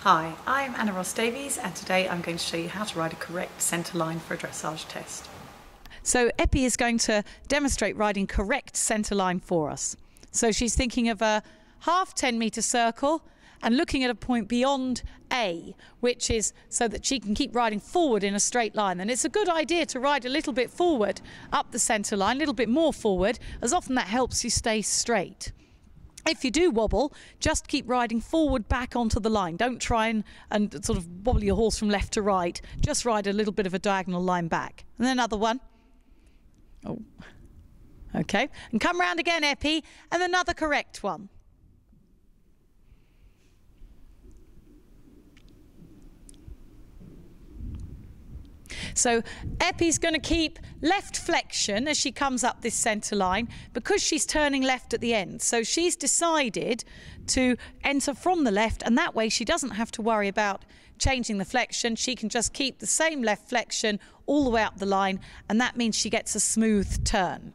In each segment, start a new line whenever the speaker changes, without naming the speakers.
Hi, I'm Anna Ross-Davies and today I'm going to show you how to ride a correct centre line for a dressage test. So Epi is going to demonstrate riding correct centre line for us. So she's thinking of a half 10-metre circle and looking at a point beyond A, which is so that she can keep riding forward in a straight line. And it's a good idea to ride a little bit forward up the centre line, a little bit more forward, as often that helps you stay straight. If you do wobble, just keep riding forward back onto the line. Don't try and sort of wobble your horse from left to right. Just ride a little bit of a diagonal line back. And then another one. Oh, okay. And come round again, Epi, and another correct one. So Epi's going to keep left flexion as she comes up this centre line because she's turning left at the end. So she's decided to enter from the left, and that way she doesn't have to worry about changing the flexion. She can just keep the same left flexion all the way up the line, and that means she gets a smooth turn.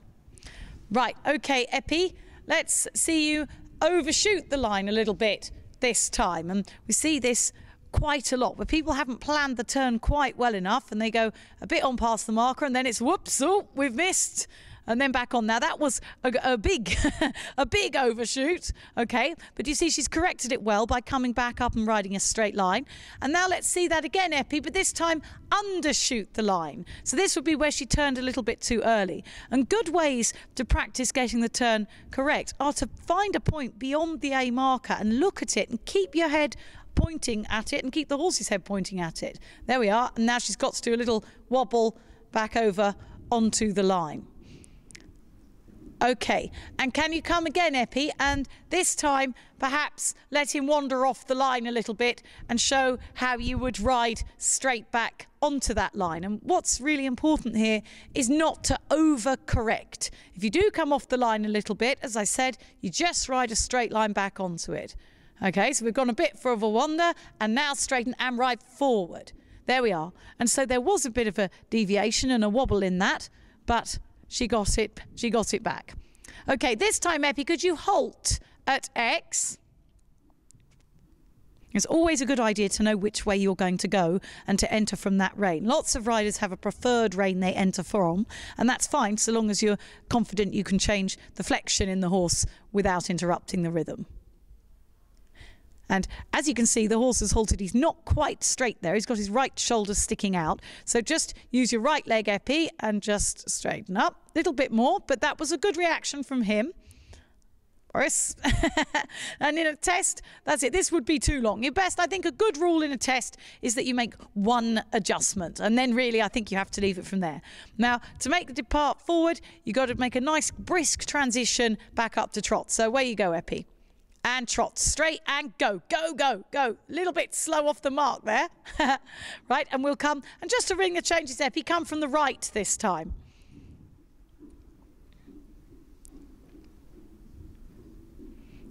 Right, okay, Epi, let's see you overshoot the line a little bit this time. And we see this quite a lot where people haven't planned the turn quite well enough and they go a bit on past the marker and then it's whoops, oh, we've missed, and then back on. Now that was a big a big overshoot, okay, but you see she's corrected it well by coming back up and riding a straight line. And now let's see that again, Epi, but this time undershoot the line. So this would be where she turned a little bit too early. And good ways to practice getting the turn correct are to find a point beyond the A marker and look at it and keep your head pointing at it and keep the horse's head pointing at it. There we are. And now she's got to do a little wobble back over onto the line. Okay, and can you come again, Epi, and this time perhaps let him wander off the line a little bit and show how you would ride straight back onto that line. And what's really important here is not to overcorrect. If you do come off the line a little bit, as I said, you just ride a straight line back onto it. Okay, so we've gone a bit for a wander and now straighten and ride forward. There we are. And so there was a bit of a deviation and a wobble in that, but she got it back. Okay, this time, Epi, could you halt at X? It's always a good idea to know which way you're going to go and to enter from that rein. Lots of riders have a preferred rein they enter from, and that's fine so long as you're confident you can change the flexion in the horse without interrupting the rhythm. And as you can see, the horse has halted. He's not quite straight there. He's got his right shoulder sticking out. So just use your right leg, Epi, and just straighten up a little bit more. But that was a good reaction from him. Boris. And in a test, that's it. This would be too long. Your best, I think, a good rule in a test is that you make one adjustment. And then really, I think you have to leave it from there. Now, to make the depart forward, you've got to make a nice brisk transition back up to trot. So away you go, Epi. And trot straight and go, go, go, go. A little bit slow off the mark there. Right, and we'll come, and just to ring the changes, Epi, come from the right this time.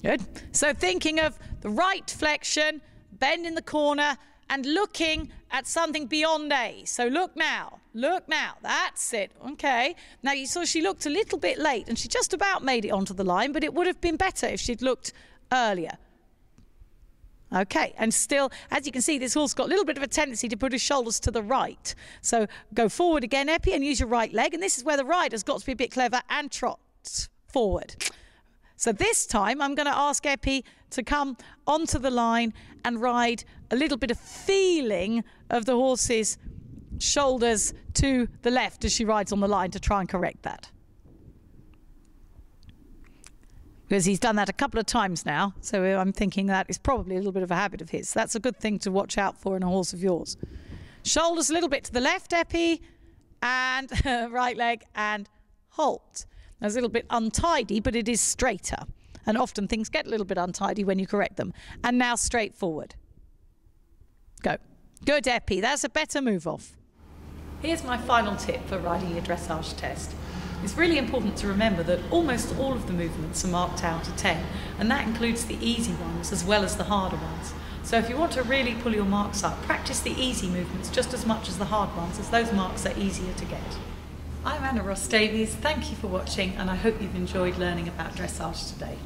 Good. So thinking of the right flexion, bend in the corner, and looking at something beyond A. So look now, that's it, okay. Now you saw she looked a little bit late and she just about made it onto the line, but it would have been better if she'd looked earlier. Okay, and still, as you can see, this horse got a little bit of a tendency to put his shoulders to the right. So go forward again, Epi, and use your right leg, and this is where the rider's got to be a bit clever and trot forward. So this time I'm going to ask Epi to come onto the line and ride a little bit of feeling of the horse's shoulders to the left as she rides on the line to try and correct that. Because he's done that a couple of times now, so I'm thinking that is probably a little bit of a habit of his. That's a good thing to watch out for in a horse of yours. Shoulders a little bit to the left, Epi, and right leg, and halt. It's a little bit untidy, but it is straighter. And often things get a little bit untidy when you correct them. And now straight forward. Go. Good, Epi. That's a better move off. Here's my final tip for riding your dressage test. It's really important to remember that almost all of the movements are marked out to 10, and that includes the easy ones as well as the harder ones. So if you want to really pull your marks up, practice the easy movements just as much as the hard ones, as those marks are easier to get. I'm Anna Ross-Davies. Thank you for watching, and I hope you've enjoyed learning about dressage today.